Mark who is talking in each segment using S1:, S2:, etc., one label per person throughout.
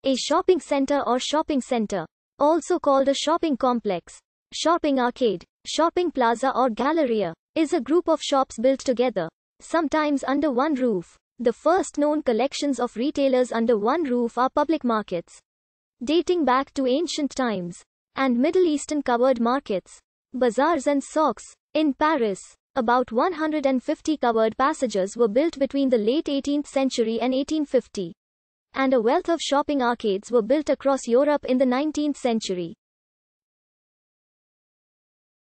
S1: A shopping center or shopping center, also called a shopping complex, shopping arcade, shopping plaza or galleria, is a group of shops built together, sometimes under one roof. The first known collections of retailers under one roof are public markets, dating back to ancient times, and Middle Eastern covered markets, bazaars and souks. In Paris, about 150 covered passages were built between the late 18th century and 1850. And a wealth of shopping arcades were built across Europe in the 19th century.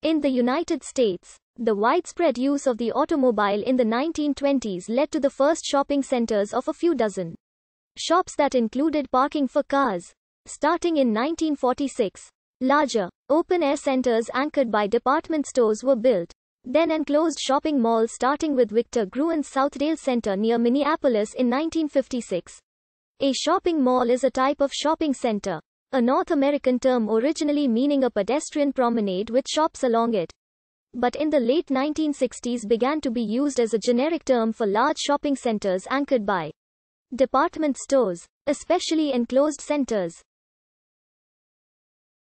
S1: In the United States, the widespread use of the automobile in the 1920s led to the first shopping centers of a few dozen shops that included parking for cars. Starting in 1946, larger, open-air centers anchored by department stores were built. Then enclosed shopping malls starting with Victor Gruen's Southdale Center near Minneapolis in 1956. A shopping mall is a type of shopping center, a North American term originally meaning a pedestrian promenade with shops along it, but in the late 1960s began to be used as a generic term for large shopping centers anchored by department stores, especially enclosed centers.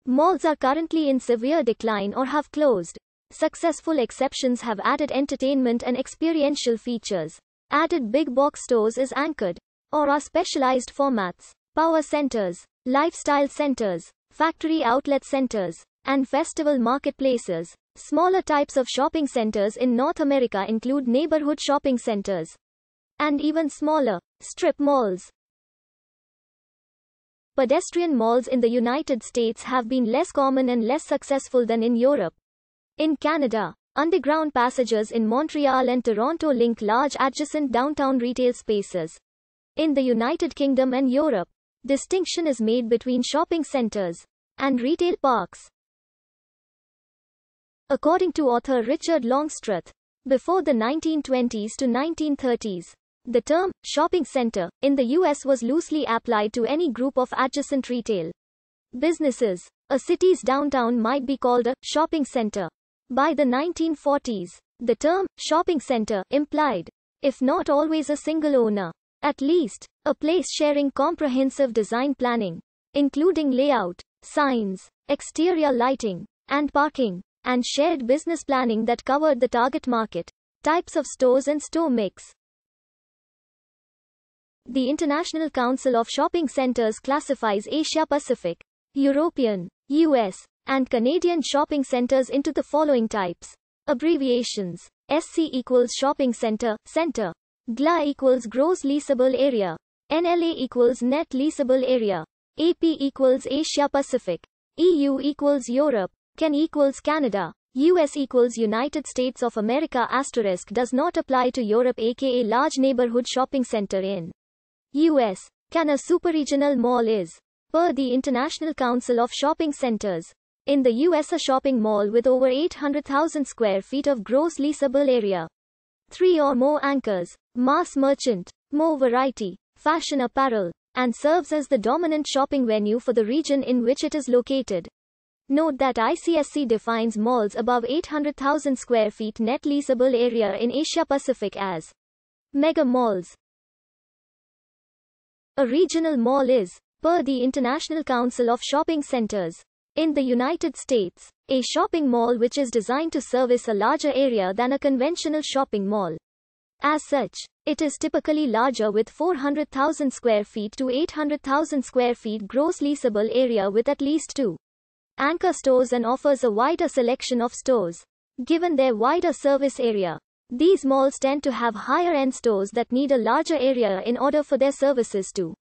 S1: Malls are currently in severe decline or have closed. Successful exceptions have added entertainment and experiential features, added big box stores is anchored, or are specialized formats, power centers, lifestyle centers, factory outlet centers, and festival marketplaces. Smaller types of shopping centers in North America include neighborhood shopping centers, and even smaller, strip malls. Pedestrian malls in the United States have been less common and less successful than in Europe. In Canada, underground passages in Montreal and Toronto link large adjacent downtown retail spaces. In the United Kingdom and Europe, distinction is made between shopping centers and retail parks. According to author Richard Longstreth, before the 1920s to 1930s, the term shopping center in the US was loosely applied to any group of adjacent retail businesses. A city's downtown might be called a shopping center. By the 1940s, the term shopping center implied, if not always a single owner, at least a place sharing comprehensive design planning, including layout, signs, exterior lighting, and parking, and shared business planning that covered the target market, types of stores and store mix. The International Council of Shopping Centers classifies Asia-Pacific, European, US, and Canadian shopping centers into the following types. Abbreviations. SC equals shopping center, center. GLA equals gross leasable area. NLA equals net leasable area. AP equals Asia Pacific. EU equals Europe. CAN equals Canada. US equals United States of America asterisk does not apply to Europe aka large neighborhood shopping center in US. CAN a superregional mall is, per the International Council of Shopping Centers, in the US a shopping mall with over 800,000 square feet of gross leasable area. 3 or more anchors, mass merchant, more variety, fashion apparel, and serves as the dominant shopping venue for the region in which it is located. Note that ICSC defines malls above 800,000 square feet net leasable area in Asia Pacific as mega malls. A regional mall is, per the International Council of Shopping Centers, in the United States, a shopping mall which is designed to service a larger area than a conventional shopping mall. As such, it is typically larger with 400,000 square feet to 800,000 square feet gross leasable area with at least 2 anchor stores and offers a wider selection of stores. Given their wider service area, these malls tend to have higher-end stores that need a larger area in order for their services to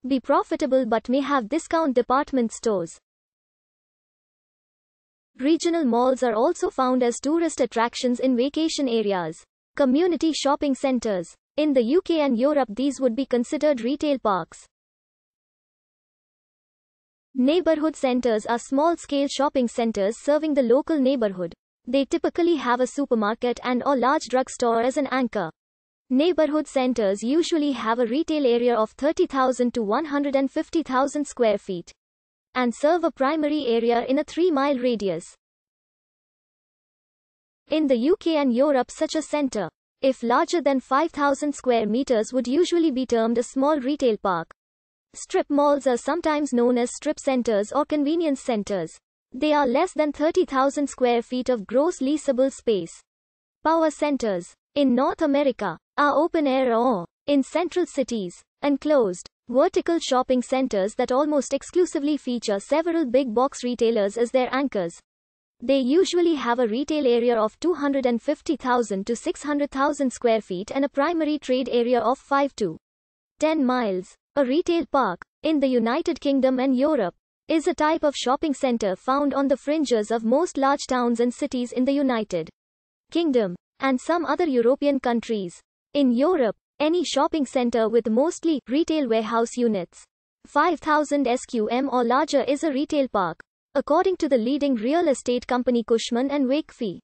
S1: be profitable but may have discount department stores. Regional malls are also found as tourist attractions in vacation areas. Community shopping centers. In the UK and Europe these would be considered retail parks. Neighborhood centers are small-scale shopping centers serving the local neighborhood. They typically have a supermarket and/or large drugstore as an anchor. Neighborhood centers usually have a retail area of 30,000 to 150,000 square feet and serve a primary area in a 3-mile radius. In the UK and Europe such a center, if larger than 5,000 square meters would usually be termed a small retail park. Strip malls are sometimes known as strip centers or convenience centers. They are less than 30,000 square feet of gross leasable space. Power centers in North America are open air or, in central cities, enclosed, vertical shopping centers that almost exclusively feature several big box retailers as their anchors. They usually have a retail area of 250,000 to 600,000 square feet and a primary trade area of 5 to 10 miles. A retail park, in the United Kingdom and Europe, is a type of shopping center found on the fringes of most large towns and cities in the United Kingdom and some other European countries. In Europe, any shopping center with mostly retail warehouse units, 5,000 sqm or larger, is a retail park, according to the leading real estate company Cushman & Wakefield.